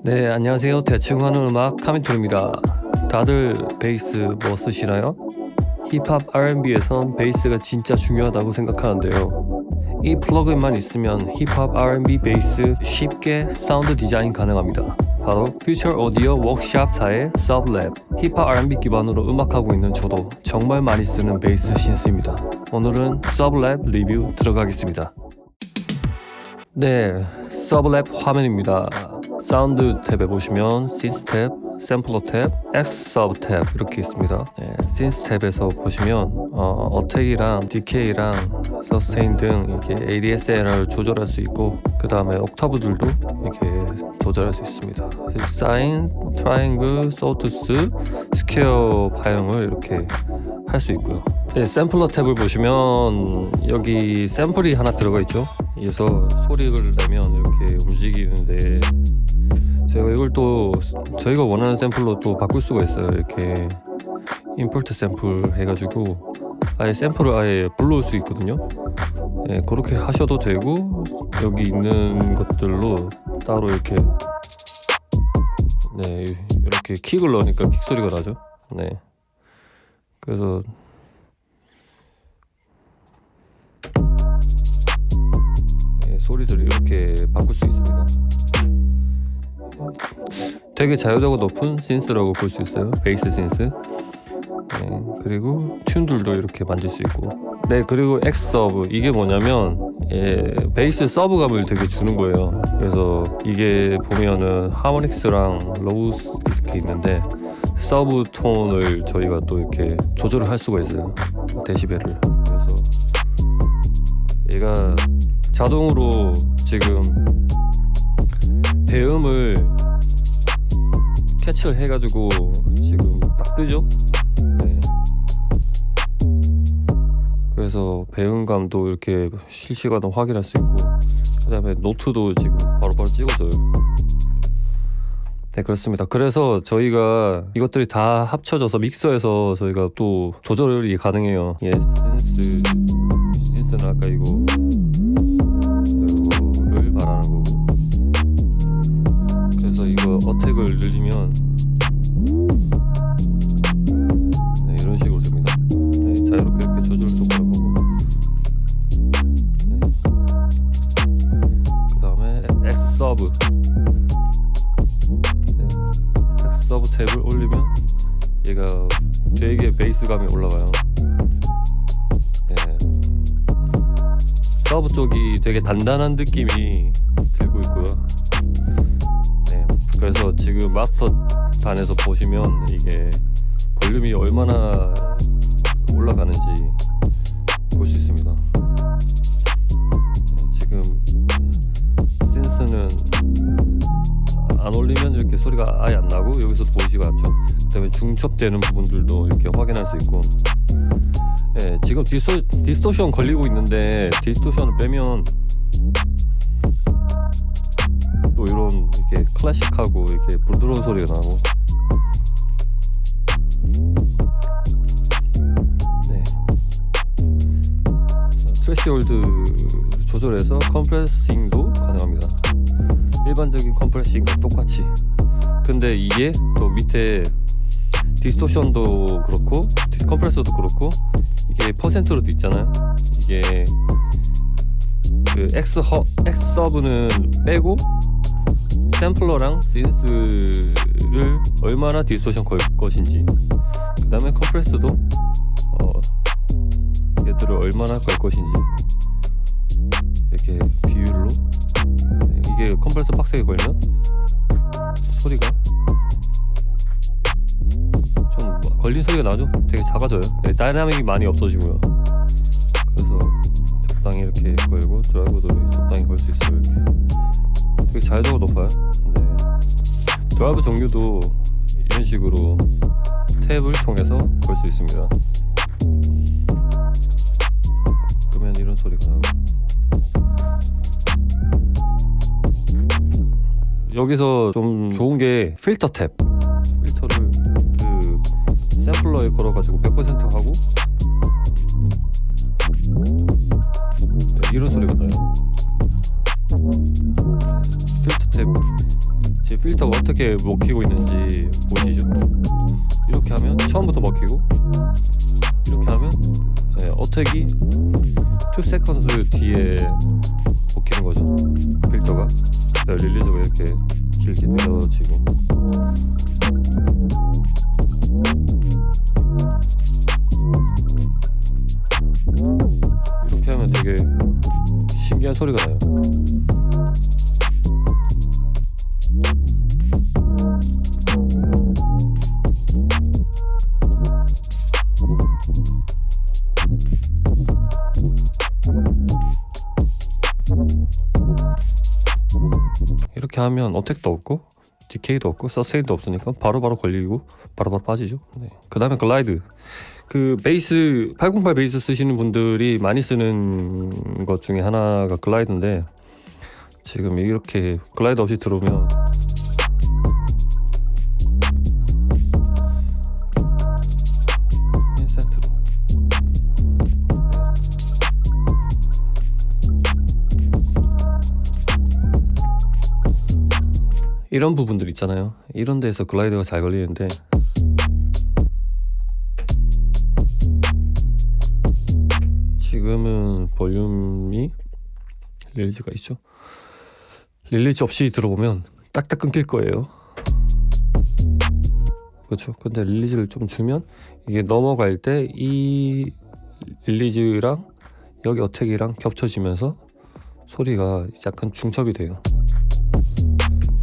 네, 안녕하세요. 대충 하는 음악 카민토입니다. 다들 베이스 뭐 쓰시나요? 힙합 R&B에선 베이스가 진짜 중요하다고 생각하는데요. 이 플러그인만 있으면 힙합 R&B 베이스 쉽게 사운드 디자인 가능합니다. 바로 퓨처 오디오 워크샵사의 서브랩. 힙합 R&B 기반으로 음악하고 있는 저도 정말 많이 쓰는 베이스 신스입니다. 오늘은 서브랩 리뷰 들어가겠습니다. 네, 서브랩 화면입니다. 사운드 탭에 보시면 신스 탭, 샘플러 탭, X 서브 탭 이렇게 있습니다. 네, 신스 탭에서 보시면 어택이랑 디케이랑 서스테인 등 이렇게 ADSLR 조절할 수 있고, 그 다음에 옥타브들도 이렇게 조절할 수 있습니다. 사인, 트라이앵글, 소투스, 스퀘어 파형을 이렇게 할 수 있고요. 네, 샘플러 탭을 보시면 여기 샘플이 하나 들어가 있죠. 그래서 소리를 내면 이렇게 움직이는데, 제가 이걸 또 저희가 원하는 샘플로 또 바꿀 수가 있어요. 이렇게 임포트 샘플 해가지고 아예 샘플을 아예 불러올 수 있거든요. 네, 그렇게 하셔도 되고, 여기 있는 것들로 따로 이렇게 이렇게 킥을 넣으니까 킥 소리가 나죠. 네, 그래서 소리들을 이렇게 바꿀 수 있습니다. 되게 자유도가 높은 신스라고 볼 수 있어요. 베이스 신스. 네, 그리고 튠들도 이렇게 만들 수 있고. 네, 그리고 X 서브, 이게 뭐냐면 베이스 서브감을 되게 주는 거예요. 그래서 이게 보면은 하모닉스랑 로우스 이렇게 있는데, 서브 톤을 저희가 또 이렇게 조절을 할 수가 있어요. 데시벨을. 그래서 얘가 자동으로 지금 배음을 캐치를 해가지고 지금 딱 뜨죠. 네. 그래서 배음감도 이렇게 실시간으로 확인할 수 있고, 그 다음에 노트도 지금 바로바로 찍어줘요. 네, 그렇습니다. 그래서 저희가 이것들이 다 합쳐져서 믹서에서 저희가 또 조절이 가능해요. 예, 신스는 아까 이거를 말하는 거고, 그래서 이거 어택을 늘리면 이런 식으로 됩니다. 네, 자유롭게 이렇게 조절도 가능하고, 그 다음에 X 서브, X 서브 탭을 올리면 얘가 되게 베이스감이 올라가요. 네, 서브 쪽이 되게 단단한 느낌이 들고 있고요. 네, 그래서 지금 마스터 단에서 보시면 이게 볼륨이 얼마나 올라가는지 볼 수 있습니다. 네, 지금 신스는 안 올리면 이렇게 소리가 아예 안 나고, 여기서도 보이지가 않죠. 그 다음에 중첩되는 부분들도 이렇게 확인할 수 있고. 네, 지금 디스토션 걸리고 있는데, 디스토션을 빼면 또 이런 이렇게 클래식하고 이렇게 부드러운 소리가 나고. 네, 트래시홀드 조절해서 컴프레싱도 가능합니다. 일반적인 컴프레싱과 똑같이. 근데 이게 또 밑에 디스토션도 그렇고 컴프레서도 그렇고, 이게 퍼센트로도 있잖아요. 이게 그 X 서브는 빼고 샘플러랑 신스를 얼마나 디스토션 걸 것인지, 그 다음에 컴프레서도 얘들을 얼마나 걸 것인지 이렇게 비율로. 이게 컴프레서 빡세게 걸면 소리가 좀 걸린 소리가 나죠. 되게 작아져요. 다이나믹이 많이 없어지고요. 그래서 적당히 이렇게 걸고, 드라이브도 적당히 걸 수 있어요. 이렇게 되게 자유도가 높아요. 네. 드라이브 종류도 이런 식으로 탭을 통해서 걸 수 있습니다. 그러면 이런 소리가 나고. 여기서 좀 좋은 게 필터 탭. 필터를 그 샘플러에 걸어가지고 100% 하고 이런 소리가 나요. 필터 탭, 제 필터가 어떻게 먹히고 있는지 보이시죠? 이렇게 하면 처음부터 먹히고, 이렇게 하면 어택이 2 seconds 뒤에 먹히는 거죠. 필터가 릴리즈가 이렇게 길게 내려지고. 이렇게 하면 되게 신기한 소리가 나요. 이렇게 하면 어택도 없고 디케이도 없고 서스테인도 없으니까 바로바로 걸리고 바로바로 빠지죠. 네. 그 다음에 글라이드. 그 베이스 808 베이스 쓰시는 분들이 많이 쓰는 것 중에 하나가 글라이드인데, 지금 이렇게 글라이드 없이 들어오면 이런 부분들 있잖아요. 이런 데서 글라이드가 잘 걸리는데, 지금은 볼륨이 릴리즈가 있죠. 릴리즈 없이 들어보면 딱딱 끊길 거예요. 그렇죠. 근데 릴리즈를 좀 주면 이게 넘어갈 때 이 릴리즈랑 여기 어택이랑 겹쳐지면서 소리가 약간 중첩이 돼요.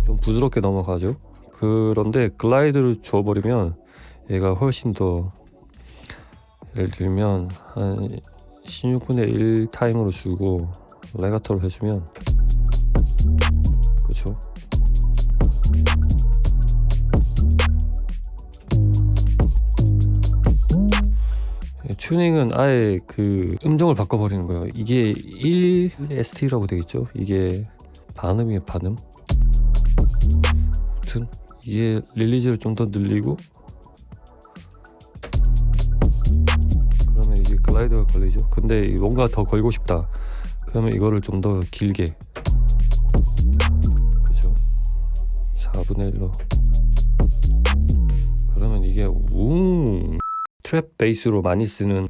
좀 부드럽게 넘어가죠. 그런데 글라이드를 줘버리면 얘가 훨씬 더, 예를 들면 한 16분의 1 타임으로 주고 레가토로 해주면, 그렇죠. 튜닝은 아예 그 음정을 바꿔버리는 거예요. 이게 1ST라고 되겠죠. 이게 반음이에요, 반음. 아무튼 이게 릴리즈를 좀 더 늘리고, 그러면 이제 글라이드가 걸리죠. 근데 뭔가 더 걸고 싶다 그러면 이거를 좀 더 길게, 그죠? 4분의 1로. 그러면 이게 트랩 베이스로 많이 쓰는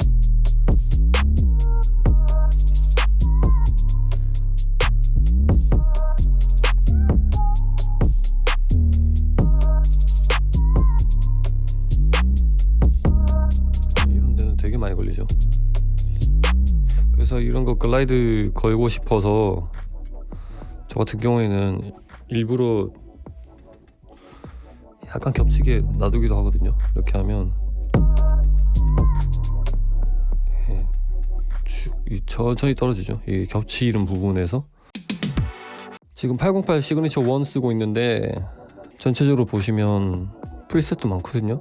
이런 데는 되게 많이 걸리죠. 그래서 이런 거 글라이드 걸고 싶어서 저 같은 경우에는 일부러 약간 겹치게 놔두기도 하거든요. 이렇게 하면 천천히 떨어지죠. 이 겹치는 부분에서. 지금 808 시그니처 1 쓰고 있는데 전체적으로 보시면 프리셋도 많거든요.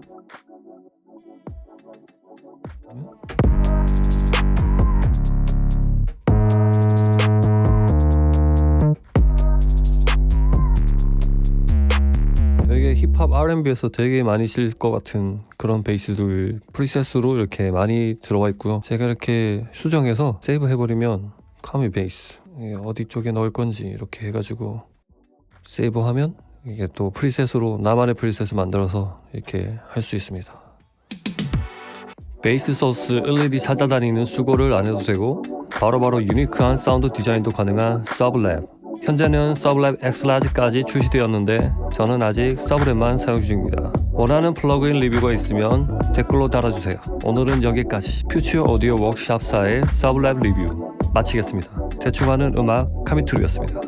되게 힙합 R&B에서 되게 많이 쓸 것 같은 그런 베이스들 프리셋으로 이렇게 많이 들어와 있고요. 제가 이렇게 수정해서 세이브 해버리면 카미 베이스 어디 쪽에 넣을 건지 이렇게 해가지고 세이브하면 이게 또 프리셋으로 나만의 프리셋을 만들어서 이렇게 할 수 있습니다. 베이스 소스 LED 찾아다니는 수고를 안 해도 되고 바로바로 유니크한 사운드 디자인도 가능한 서블랩. 현재는 서블랩 X-Large까지 출시되었는데 저는 아직 서블랩만 사용 중입니다. 원하는 플러그인 리뷰가 있으면 댓글로 달아주세요. 오늘은 여기까지. 퓨처 오디오 워크샵사의 서블랩 리뷰 마치겠습니다. 대충 하는 음악 카미투리였습니다.